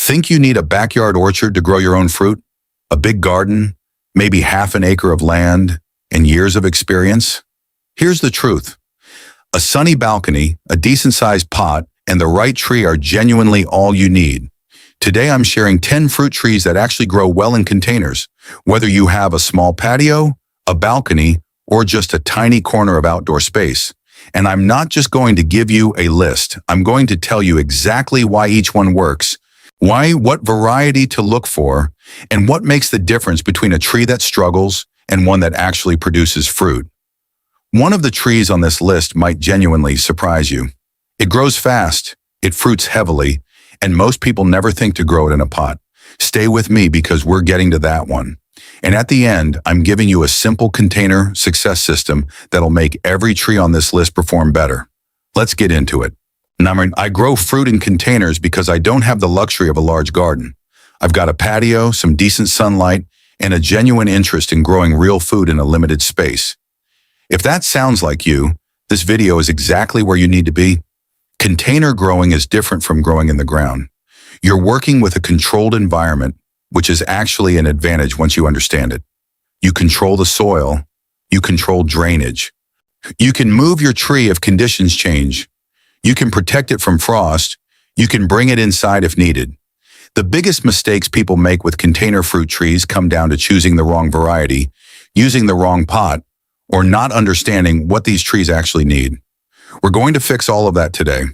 Think you need a backyard orchard to grow your own fruit? A big garden? Maybe half an acre of land and years of experience? Here's the truth. A sunny balcony, a decent-sized pot, and the right tree are genuinely all you need. Today I'm sharing 10 fruit trees that actually grow well in containers, whether you have a small patio, a balcony, or just a tiny corner of outdoor space. And I'm not just going to give you a list. I'm going to tell you exactly why each one works, what variety to look for, and what makes the difference between a tree that struggles and one that actually produces fruit. One of the trees on this list might genuinely surprise you. It grows fast, it fruits heavily, and most people never think to grow it in a pot. Stay with me because we're getting to that one. And at the end, I'm giving you a simple container success system that'll make every tree on this list perform better. Let's get into it. I grow fruit in containers because I don't have the luxury of a large garden. I've got a patio, some decent sunlight, and a genuine interest in growing real food in a limited space. If that sounds like you, this video is exactly where you need to be. Container growing is different from growing in the ground. You're working with a controlled environment, which is actually an advantage once you understand it. You control the soil, you control drainage. You can move your tree if conditions change. You can protect it from frost, you can bring it inside if needed. The biggest mistakes people make with container fruit trees come down to choosing the wrong variety, using the wrong pot, or not understanding what these trees actually need. We're going to fix all of that today.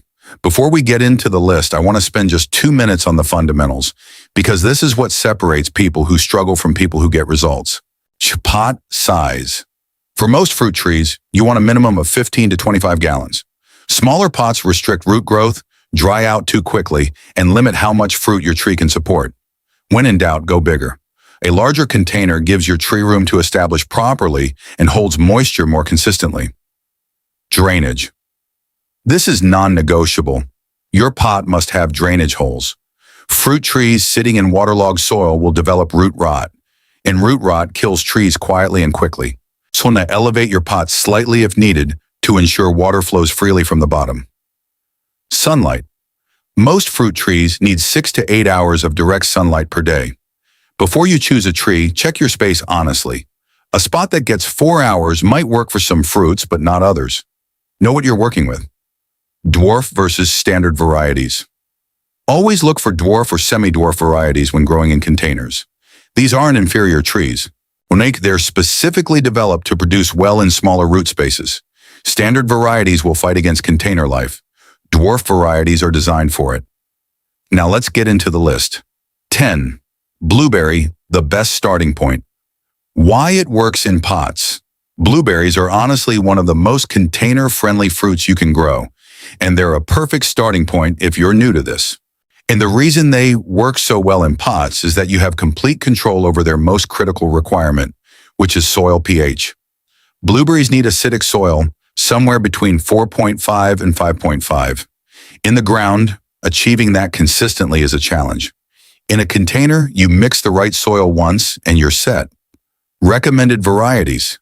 Before we get into the list, I want to spend just 2 minutes on the fundamentals, because this is what separates people who struggle from people who get results. Pot size. For most fruit trees, you want a minimum of 15 to 25 gallons. Smaller pots restrict root growth, dry out too quickly, and limit how much fruit your tree can support. When in doubt, go bigger. A larger container gives your tree room to establish properly and holds moisture more consistently. Drainage. This is non-negotiable. Your pot must have drainage holes. Fruit trees sitting in waterlogged soil will develop root rot, and root rot kills trees quietly and quickly. So now elevate your pot slightly if needed to ensure water flows freely from the bottom. Sunlight. Most fruit trees need 6 to 8 hours of direct sunlight per day. Before you choose a tree, check your space honestly. A spot that gets 4 hours might work for some fruits, but not others. Know what you're working with. Dwarf versus standard varieties. Always look for dwarf or semi-dwarf varieties when growing in containers. These aren't inferior trees. They're specifically developed to produce well in smaller root spaces. Standard varieties will fight against container life. Dwarf varieties are designed for it. Now let's get into the list. 10. Blueberry, the best starting point. Why it works in pots. Blueberries are honestly one of the most container-friendly fruits you can grow, and they're a perfect starting point if you're new to this. And the reason they work so well in pots is that you have complete control over their most critical requirement, which is soil pH. Blueberries need acidic soil, somewhere between 4.5 and 5.5. In the ground, achieving that consistently is a challenge. In a container, you mix the right soil once and you're set. Recommended varieties.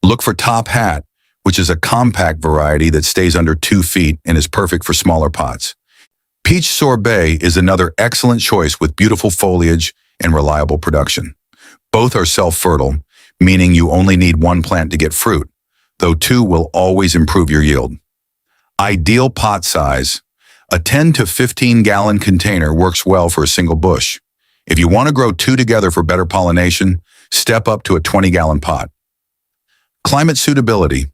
Look for Top Hat, which is a compact variety that stays under 2 feet and is perfect for smaller pots. Peach Sorbet is another excellent choice with beautiful foliage and reliable production. Both are self-fertile, meaning you only need 1 plant to get fruit, though 2 will always improve your yield. Ideal pot size. A 10 to 15 gallon container works well for a single bush. If you want to grow 2 together for better pollination, step up to a 20-gallon pot. Climate suitability.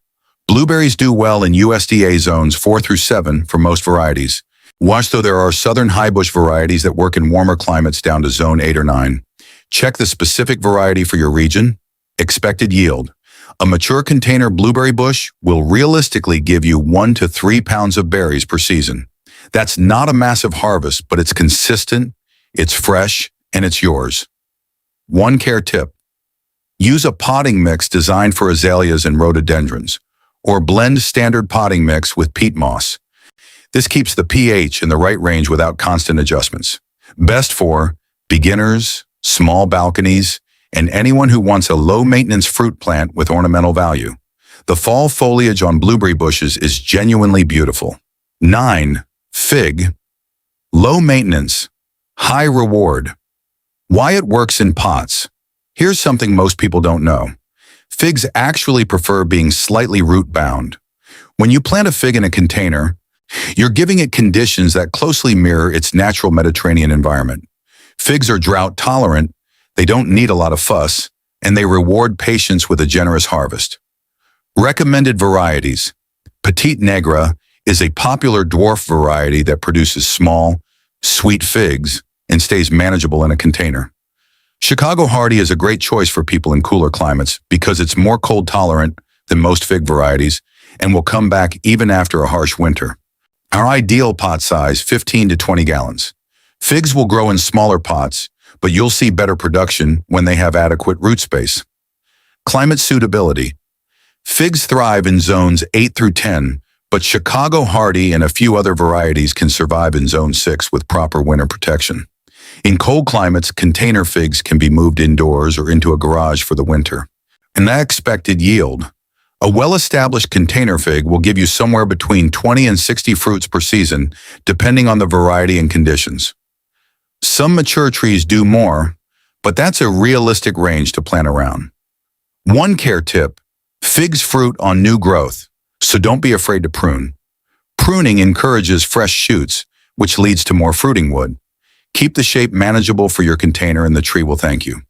Blueberries do well in USDA zones 4 through 7 for most varieties. Watch though there are southern highbush varieties that work in warmer climates down to zone 8 or 9. Check the specific variety for your region. Expected yield. A mature container blueberry bush will realistically give you 1 to 3 pounds of berries per season. That's not a massive harvest, but it's consistent, it's fresh, and it's yours. One care tip. Use a potting mix designed for azaleas and rhododendrons, or blend standard potting mix with peat moss. This keeps the pH in the right range without constant adjustments. Best for beginners, small balconies, and anyone who wants a low-maintenance fruit plant with ornamental value. The fall foliage on blueberry bushes is genuinely beautiful. 9. Fig. Low maintenance. High reward. Why it works in pots. Here's something most people don't know. Figs actually prefer being slightly root-bound. When you plant a fig in a container, you're giving it conditions that closely mirror its natural Mediterranean environment. Figs are drought-tolerant, they don't need a lot of fuss, and they reward patience with a generous harvest. Recommended varieties. Petite Negra is a popular dwarf variety that produces small, sweet figs and stays manageable in a container. Chicago Hardy is a great choice for people in cooler climates because it's more cold tolerant than most fig varieties and will come back even after a harsh winter. Our ideal pot size, 15 to 20 gallons. Figs will grow in smaller pots, but you'll see better production when they have adequate root space. Climate suitability. Figs thrive in zones 8 through 10, but Chicago Hardy and a few other varieties can survive in zone 6 with proper winter protection. In cold climates, container figs can be moved indoors or into a garage for the winter. An expected yield. A well-established container fig will give you somewhere between 20 and 60 fruits per season, depending on the variety and conditions. Some mature trees do more, but that's a realistic range to plan around. One care tip: figs fruit on new growth, so don't be afraid to prune. Pruning encourages fresh shoots, which leads to more fruiting wood. Keep the shape manageable for your container and the tree will thank you.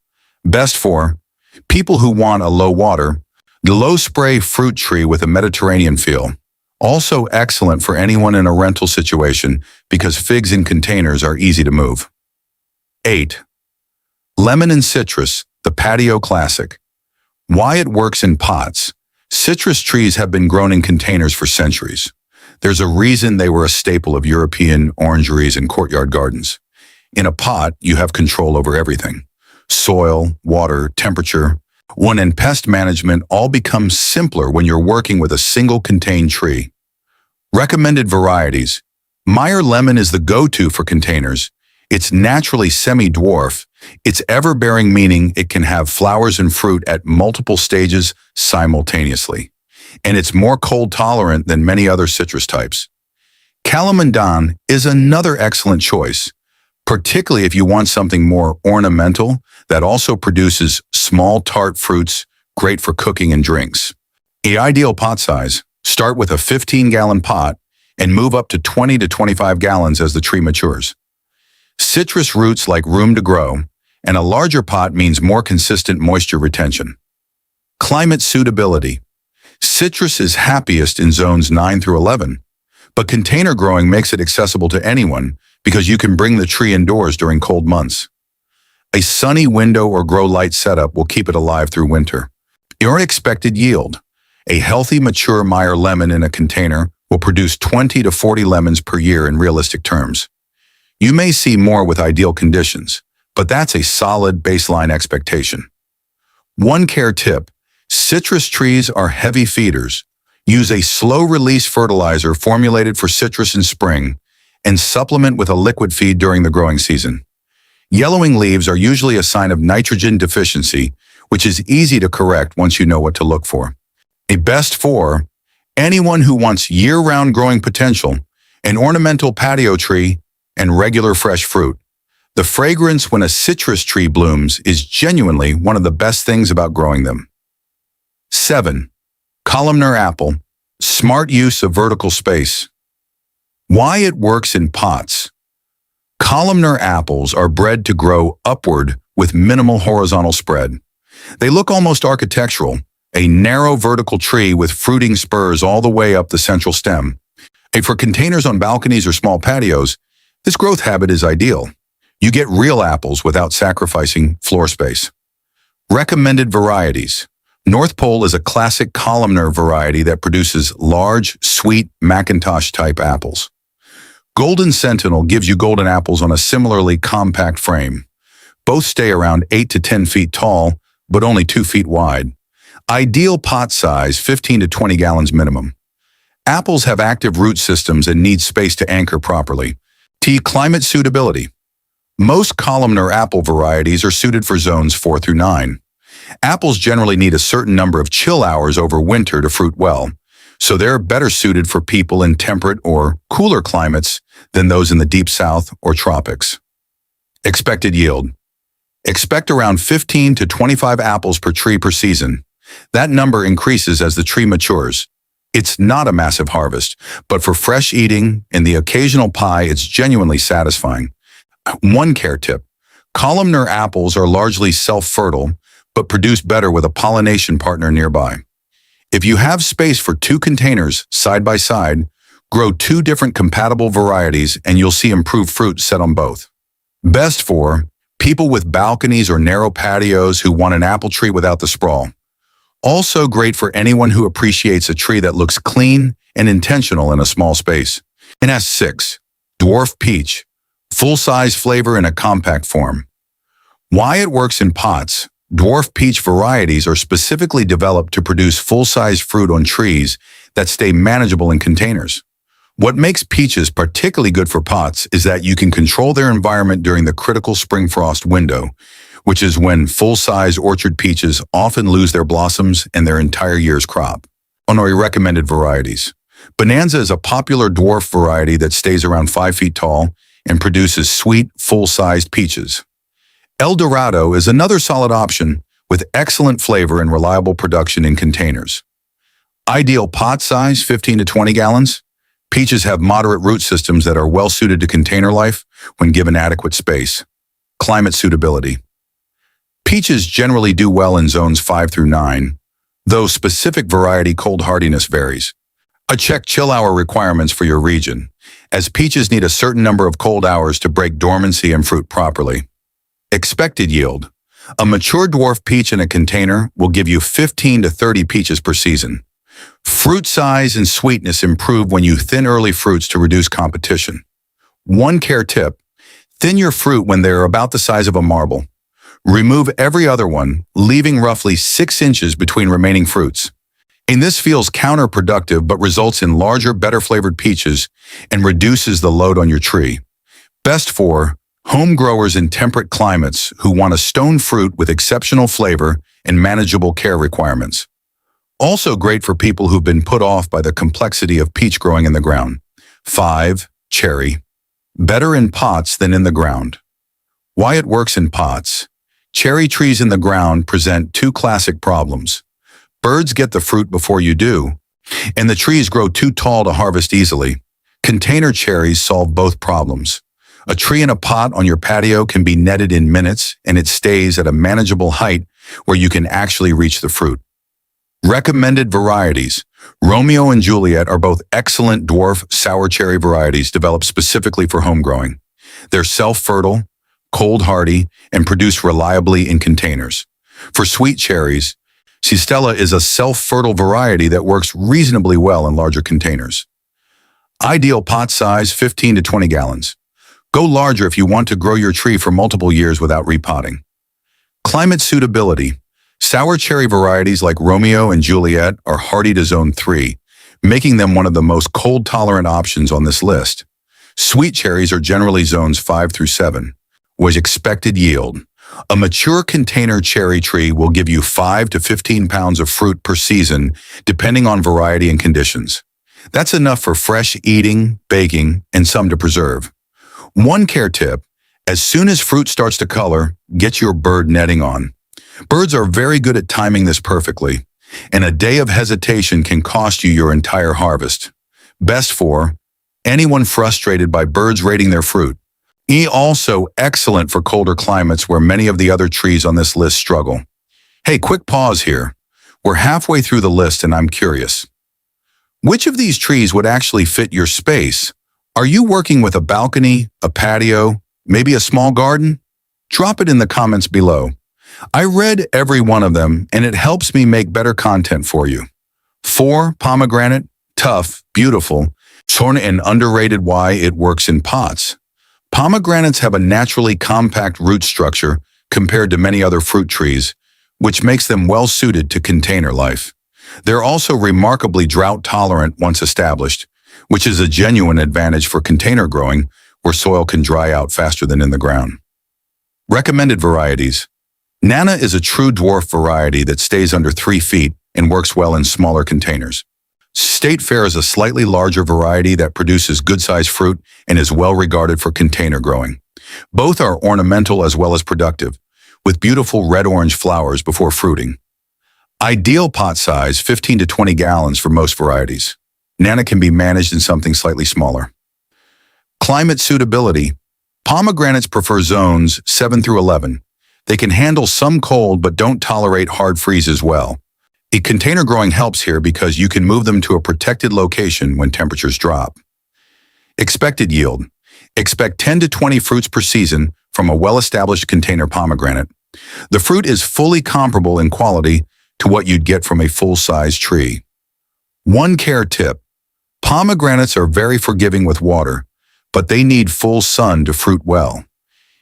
Best for people who want a low water, the low spray fruit tree with a Mediterranean feel. Also excellent for anyone in a rental situation because figs in containers are easy to move. 8. Lemon and citrus, the patio classic. Why it works in pots. Citrus trees have been grown in containers for centuries. There's a reason they were a staple of European orangeries and courtyard gardens. In a pot, you have control over everything. Soil, water, temperature. One and pest management all becomes simpler when you're working with a single contained tree. Recommended varieties. Meyer lemon is the go-to for containers. It's naturally semi-dwarf. It's ever-bearing, meaning it can have flowers and fruit at multiple stages simultaneously. And it's more cold tolerant than many other citrus types. Calamandan is another excellent choice, particularly if you want something more ornamental that also produces small tart fruits, great for cooking and drinks. The ideal pot size. Start with a 15-gallon pot and move up to 20 to 25 gallons as the tree matures. Citrus roots like room to grow, and a larger pot means more consistent moisture retention. Climate suitability. Citrus is happiest in zones 9 through 11, but container growing makes it accessible to anyone because you can bring the tree indoors during cold months. A sunny window or grow light setup will keep it alive through winter. Your expected yield. A healthy, mature Meyer lemon in a container will produce 20 to 40 lemons per year in realistic terms. You may see more with ideal conditions, but that's a solid baseline expectation. One care tip: citrus trees are heavy feeders. Use a slow-release fertilizer formulated for citrus in spring and supplement with a liquid feed during the growing season. Yellowing leaves are usually a sign of nitrogen deficiency, which is easy to correct once you know what to look for. A best for anyone who wants year-round growing potential, an ornamental patio tree, and regular fresh fruit. The fragrance when a citrus tree blooms is genuinely one of the best things about growing them. 7. Columnar apple. Smart use of vertical space. Why it works in pots. Columnar apples are bred to grow upward with minimal horizontal spread. They look almost architectural, a narrow vertical tree with fruiting spurs all the way up the central stem. For containers on balconies or small patios, this growth habit is ideal. You get real apples without sacrificing floor space. Recommended varieties. North Pole is a classic columnar variety that produces large, sweet Macintosh-type apples. Golden Sentinel gives you golden apples on a similarly compact frame. Both stay around 8 to 10 feet tall, but only 2 feet wide. Ideal pot size, 15 to 20 gallons minimum. Apples have active root systems and need space to anchor properly. Climate suitability. Most columnar apple varieties are suited for zones 4 through 9. Apples generally need a certain number of chill hours over winter to fruit well, so they're better suited for people in temperate or cooler climates than those in the deep south or tropics. Expected yield. Expect around 15 to 25 apples per tree per season. That number increases as the tree matures. It's not a massive harvest, but for fresh eating and the occasional pie, it's genuinely satisfying. One care tip. Columnar apples are largely self-fertile, but produce better with a pollination partner nearby. If you have space for 2 containers side by side, grow 2 different compatible varieties and you'll see improved fruit set on both. Best for people with balconies or narrow patios who want an apple tree without the sprawl. Also great for anyone who appreciates a tree that looks clean and intentional in a small space. And S6, Dwarf Peach, full-size flavor in a compact form. Why it works in pots. Dwarf peach varieties are specifically developed to produce full-size fruit on trees that stay manageable in containers. What makes peaches particularly good for pots is that you can control their environment during the critical spring frost window, which is when full-size orchard peaches often lose their blossoms and their entire year's crop. On our recommended varieties. Bonanza is a popular dwarf variety that stays around 5 feet tall and produces sweet, full-sized peaches. El Dorado is another solid option with excellent flavor and reliable production in containers. Ideal pot size, 15 to 20 gallons. Peaches have moderate root systems that are well suited to container life when given adequate space. Climate suitability. Peaches generally do well in zones 5 through 9, though specific variety cold hardiness varies. Check chill hour requirements for your region, as peaches need a certain number of cold hours to break dormancy and fruit properly. Expected yield. A mature dwarf peach in a container will give you 15 to 30 peaches per season. Fruit size and sweetness improve when you thin early fruits to reduce competition. One care tip. Thin your fruit when they're about the size of a marble. Remove every other one, leaving roughly 6 inches between remaining fruits. And this feels counterproductive but results in larger, better flavored peaches and reduces the load on your tree. Best for home growers in temperate climates who want a stone fruit with exceptional flavor and manageable care requirements. Also great for people who've been put off by the complexity of peach growing in the ground. 5. Cherry. Better in pots than in the ground. Why it works in pots. Cherry trees in the ground present 2 classic problems. Birds get the fruit before you do, and the trees grow too tall to harvest easily. Container cherries solve both problems. A tree in a pot on your patio can be netted in minutes, and it stays at a manageable height where you can actually reach the fruit. Recommended varieties. Romeo and Juliet are both excellent dwarf sour cherry varieties developed specifically for home growing. They're self-fertile, cold hardy, and produce reliably in containers. For sweet cherries, Cistella is a self-fertile variety that works reasonably well in larger containers. Ideal pot size, 15 to 20 gallons. Go larger if you want to grow your tree for multiple years without repotting. Climate suitability. Sour cherry varieties like Romeo and Juliet are hardy to zone 3, making them one of the most cold-tolerant options on this list. Sweet cherries are generally zones 5 through 7. Was expected yield. A mature container cherry tree will give you 5 to 15 pounds of fruit per season, depending on variety and conditions. That's enough for fresh eating, baking, and some to preserve. One care tip, as soon as fruit starts to color, get your bird netting on. Birds are very good at timing this perfectly, and a day of hesitation can cost you your entire harvest. Best for anyone frustrated by birds raiding their fruit. Also excellent for colder climates where many of the other trees on this list struggle. Hey, quick pause here. We're halfway through the list and I'm curious. Which of these trees would actually fit your space? Are you working with a balcony, a patio, maybe a small garden? Drop it in the comments below. I read every one of them and it helps me make better content for you. 4. Pomegranate, tough, beautiful, sort and underrated. Why it works in pots. Pomegranates have a naturally compact root structure compared to many other fruit trees, which makes them well suited to container life. They're also remarkably drought tolerant once established, which is a genuine advantage for container growing where soil can dry out faster than in the ground. Recommended varieties. Nana is a true dwarf variety that stays under 3 feet and works well in smaller containers. State Fair is a slightly larger variety that produces good-sized fruit and is well regarded for container growing. Both are ornamental as well as productive, with beautiful red-orange flowers before fruiting. Ideal pot size, 15 to 20 gallons for most varieties. Nana can be managed in something slightly smaller. Climate suitability. Pomegranates prefer zones 7 through 11. They can handle some cold but don't tolerate hard freezes well. Container growing helps here because you can move them to a protected location when temperatures drop. Expected yield. Expect 10 to 20 fruits per season from a well-established container pomegranate. The fruit is fully comparable in quality to what you'd get from a full-size tree. One care tip. Pomegranates are very forgiving with water, but they need full sun to fruit well.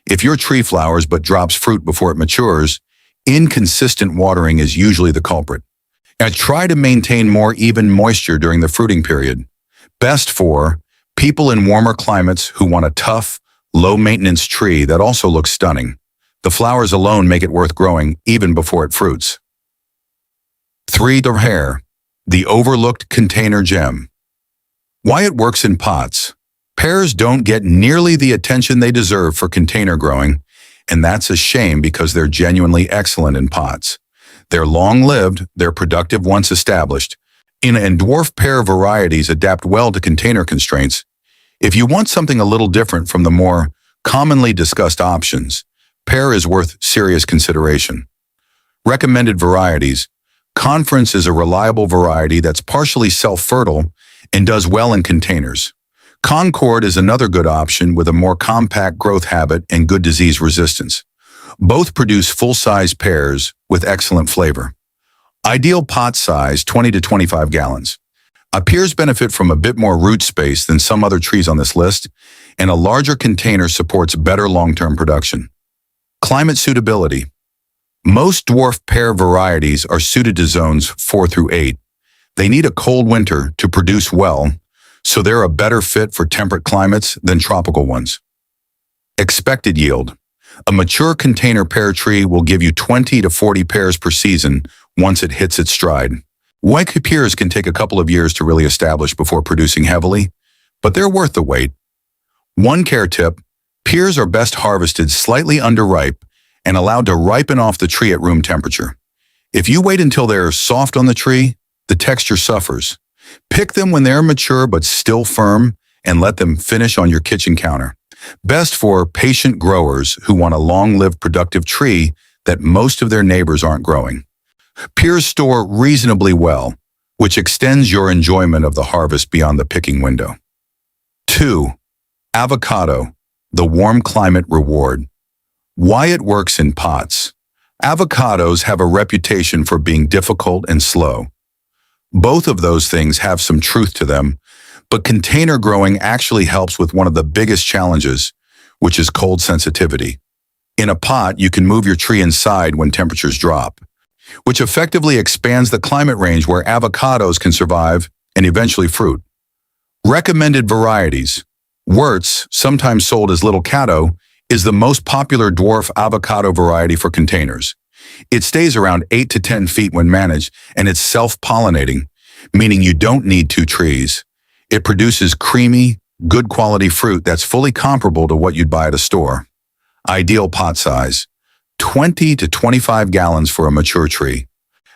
If your tree flowers but drops fruit before it matures, inconsistent watering is usually the culprit. And try to maintain more even moisture during the fruiting period. Best for people in warmer climates who want a tough, low-maintenance tree that also looks stunning. The flowers alone make it worth growing even before it fruits. 3. Dwarf, the overlooked container gem. Why it works in pots. Pears don't get nearly the attention they deserve for container growing, and that's a shame because they're genuinely excellent in pots. They're long-lived, they're productive once established, and dwarf pear varieties adapt well to container constraints. If you want something a little different from the more commonly discussed options, pear is worth serious consideration. Recommended varieties. Conference is a reliable variety that's partially self-fertile and does well in containers. Concord is another good option with a more compact growth habit and good disease resistance. Both produce full-size pears with excellent flavor. Ideal pot size, 20 to 25 gallons. Pears benefit from a bit more root space than some other trees on this list, and a larger container supports better long-term production. Climate suitability. Most dwarf pear varieties are suited to zones 4 through 8. They need a cold winter to produce well, so they're a better fit for temperate climates than tropical ones. Expected yield. A mature container pear tree will give you 20 to 40 pears per season once it hits its stride. White pears can take a couple of years to really establish before producing heavily, but they're worth the wait. One care tip, pears are best harvested slightly underripe and allowed to ripen off the tree at room temperature. If you wait until they're soft on the tree, the texture suffers. Pick them when they're mature but still firm and let them finish on your kitchen counter. Best for patient growers who want a long-lived productive tree that most of their neighbors aren't growing. Pears store reasonably well, which extends your enjoyment of the harvest beyond the picking window. 2. Avocado, the warm climate reward. Why it works in pots. Avocados have a reputation for being difficult and slow. Both of those things have some truth to them, but container growing actually helps with one of the biggest challenges, which is cold sensitivity. In a pot, you can move your tree inside when temperatures drop, which effectively expands the climate range where avocados can survive and eventually fruit. Recommended varieties. Wirtz, sometimes sold as Little Cato, is the most popular dwarf avocado variety for containers. It stays around 8 to 10 feet when managed, and it's self-pollinating, meaning you don't need 2 trees. It produces creamy, good quality fruit that's fully comparable to what you'd buy at a store. Ideal pot size, 20 to 25 gallons for a mature tree.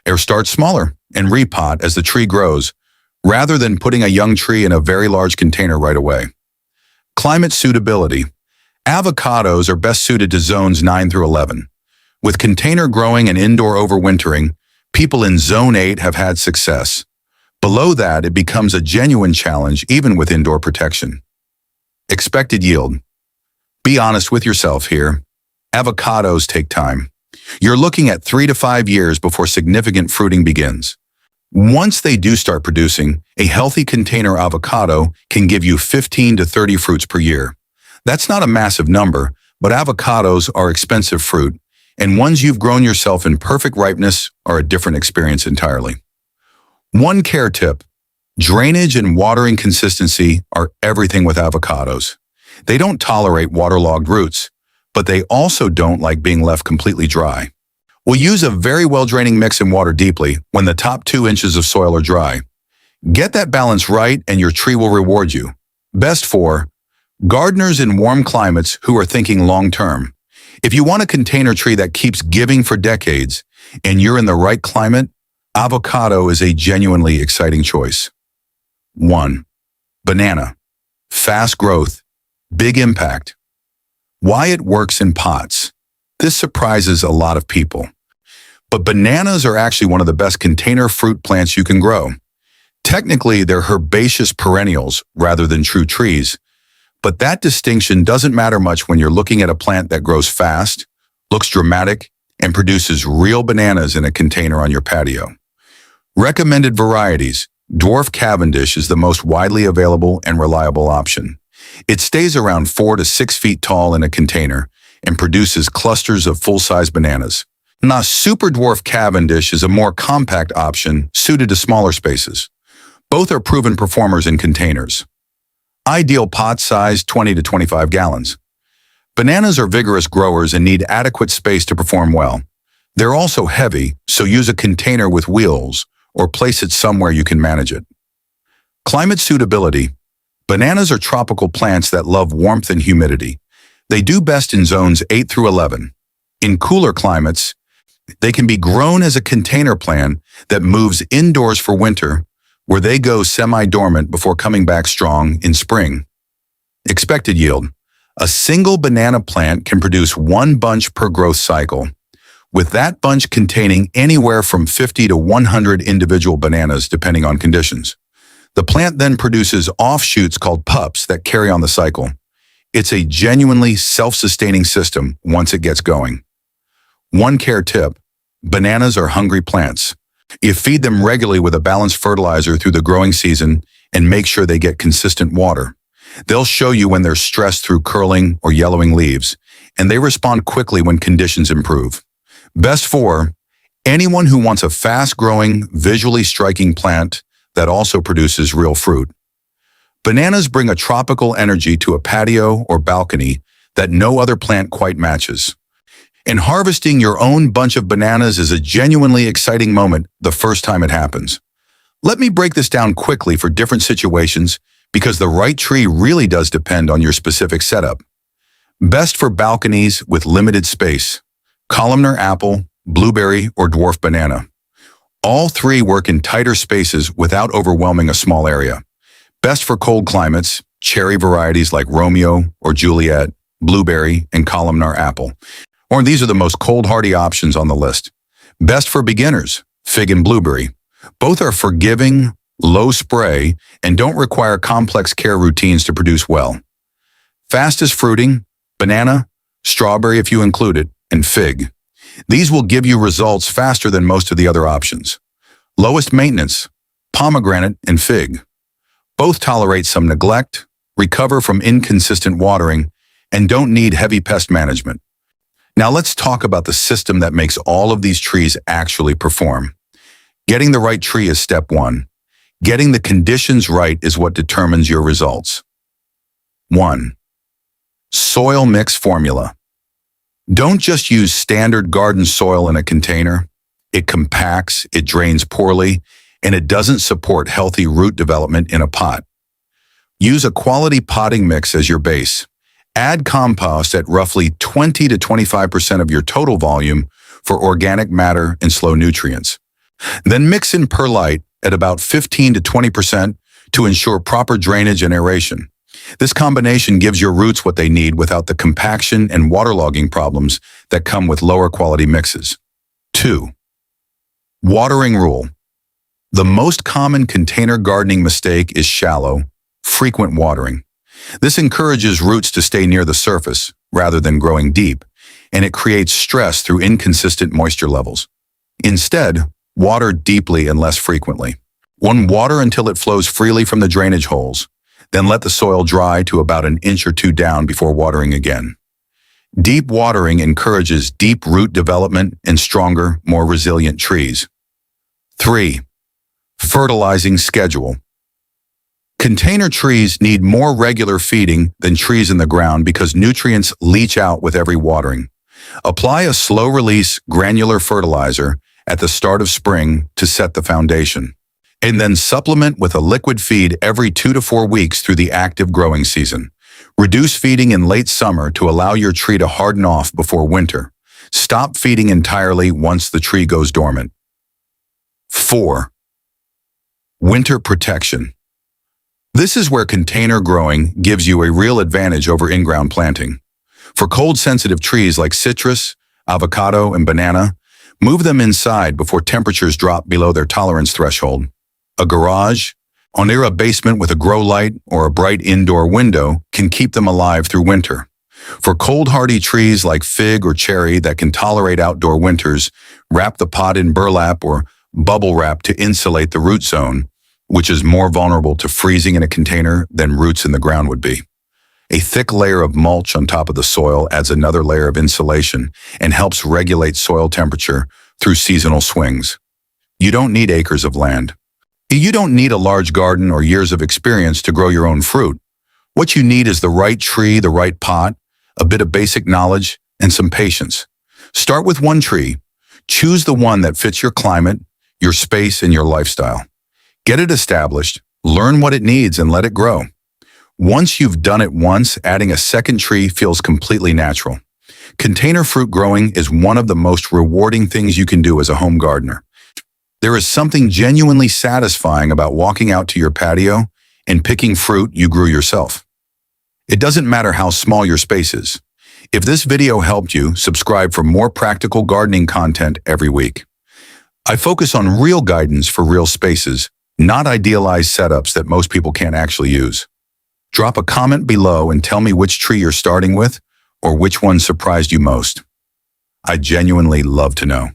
Or start smaller and repot as the tree grows, rather than putting a young tree in a very large container right away. Climate suitability. Avocados are best suited to zones 9 through 11. With container growing and indoor overwintering, people in Zone 8 have had success. Below that, it becomes a genuine challenge even with indoor protection. Expected yield. Be honest with yourself here. Avocados take time. You're looking at 3 to 5 years before significant fruiting begins. Once they do start producing, a healthy container avocado can give you 15 to 30 fruits per year. That's not a massive number, but avocados are expensive fruit, and ones you've grown yourself in perfect ripeness are a different experience entirely. One care tip. Drainage and watering consistency are everything with avocados. They don't tolerate waterlogged roots, but they also don't like being left completely dry. We'll use a very well-draining mix and water deeply when the top 2 inches of soil are dry. Get that balance right and your tree will reward you. Best for Gardeners in warm climates who are thinking long-term. If you want a container tree that keeps giving for decades and you're in the right climate, avocado is a genuinely exciting choice. 1. Banana. Fast growth, big impact. Why it works in pots. This surprises a lot of people. But bananas are actually one of the best container fruit plants you can grow. Technically, they're herbaceous perennials rather than true trees, but that distinction doesn't matter much when you're looking at a plant that grows fast, looks dramatic, and produces real bananas in a container on your patio. Recommended varieties. Dwarf Cavendish is the most widely available and reliable option. It stays around 4 to 6 feet tall in a container and produces clusters of full-size bananas. Now, Super Dwarf Cavendish is a more compact option suited to smaller spaces. Both are proven performers in containers. Ideal pot size 20 to 25 gallons. Bananas are vigorous growers and need adequate space to perform well. They're also heavy, so use a container with wheels or place it somewhere you can manage it. Climate suitability. Bananas are tropical plants that love warmth and humidity. They do best in zones 8 through 11. In cooler climates, they can be grown as a container plant that moves indoors for winter, where they go semi-dormant before coming back strong in spring. Expected yield. A single banana plant can produce 1 bunch per growth cycle, with that bunch containing anywhere from 50 to 100 individual bananas depending on conditions. The plant then produces offshoots called pups that carry on the cycle. It's a genuinely self-sustaining system once it gets going. One care tip: bananas are hungry plants. You feed them regularly with a balanced fertilizer through the growing season and make sure they get consistent water. They'll show you when they're stressed through curling or yellowing leaves, and they respond quickly when conditions improve. Best for anyone who wants a fast-growing, visually striking plant that also produces real fruit. Bananas bring a tropical energy to a patio or balcony that no other plant quite matches. And harvesting your own bunch of bananas is a genuinely exciting moment the first time it happens. Let me break this down quickly for different situations because the right tree really does depend on your specific setup. Best for balconies with limited space: columnar apple, blueberry, or dwarf banana. All three work in tighter spaces without overwhelming a small area. Best for cold climates: cherry varieties like Romeo or Juliet, blueberry, and columnar apple. Or these are the most cold-hardy options on the list. Best for beginners: fig and blueberry. Both are forgiving, low spray, and don't require complex care routines to produce well. Fastest fruiting: banana, strawberry if you include it, and fig. These will give you results faster than most of the other options. Lowest maintenance: pomegranate and fig. Both tolerate some neglect, recover from inconsistent watering, and don't need heavy pest management. Now let's talk about the system that makes all of these trees actually perform. Getting the right tree is step 1. Getting the conditions right is what determines your results. 1. Soil mix formula. Don't just use standard garden soil in a container. It compacts, it drains poorly, and it doesn't support healthy root development in a pot. Use a quality potting mix as your base. Add compost at roughly 20 to 25% of your total volume for organic matter and slow nutrients. Then mix in perlite at about 15 to 20% to ensure proper drainage and aeration. This combination gives your roots what they need without the compaction and waterlogging problems that come with lower quality mixes. 2. Watering rule. The most common container gardening mistake is shallow, frequent watering. This encourages roots to stay near the surface rather than growing deep, and it creates stress through inconsistent moisture levels. Instead, water deeply and less frequently. Water until it flows freely from the drainage holes. Then let the soil dry to about 1 inch or 2 down before watering again. Deep watering encourages deep root development and stronger, more resilient trees. 3. Fertilizing schedule. Container trees need more regular feeding than trees in the ground because nutrients leach out with every watering. Apply a slow-release granular fertilizer at the start of spring to set the foundation, and then supplement with a liquid feed every 2 to 4 weeks through the active growing season. Reduce feeding in late summer to allow your tree to harden off before winter. Stop feeding entirely once the tree goes dormant. 4. Winter protection. This is where container growing gives you a real advantage over in-ground planting. For cold-sensitive trees like citrus, avocado, and banana, move them inside before temperatures drop below their tolerance threshold. A garage, or near a basement with a grow light or a bright indoor window can keep them alive through winter. For cold-hardy trees like fig or cherry that can tolerate outdoor winters, wrap the pot in burlap or bubble wrap to insulate the root zone, which is more vulnerable to freezing in a container than roots in the ground would be. A thick layer of mulch on top of the soil adds another layer of insulation and helps regulate soil temperature through seasonal swings. You don't need acres of land. You don't need a large garden or years of experience to grow your own fruit. What you need is the right tree, the right pot, a bit of basic knowledge, and some patience. Start with one tree. Choose the one that fits your climate, your space, and your lifestyle. Get it established, learn what it needs, and let it grow. Once you've done it once, adding a second tree feels completely natural. Container fruit growing is one of the most rewarding things you can do as a home gardener. There is something genuinely satisfying about walking out to your patio and picking fruit you grew yourself. It doesn't matter how small your space is. If this video helped you, subscribe for more practical gardening content every week. I focus on real guidance for real spaces, not idealized setups that most people can't actually use. Drop a comment below and tell me which tree you're starting with or which one surprised you most. I genuinely love to know.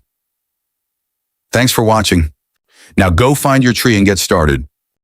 Thanks for watching. Now go find your tree and get started.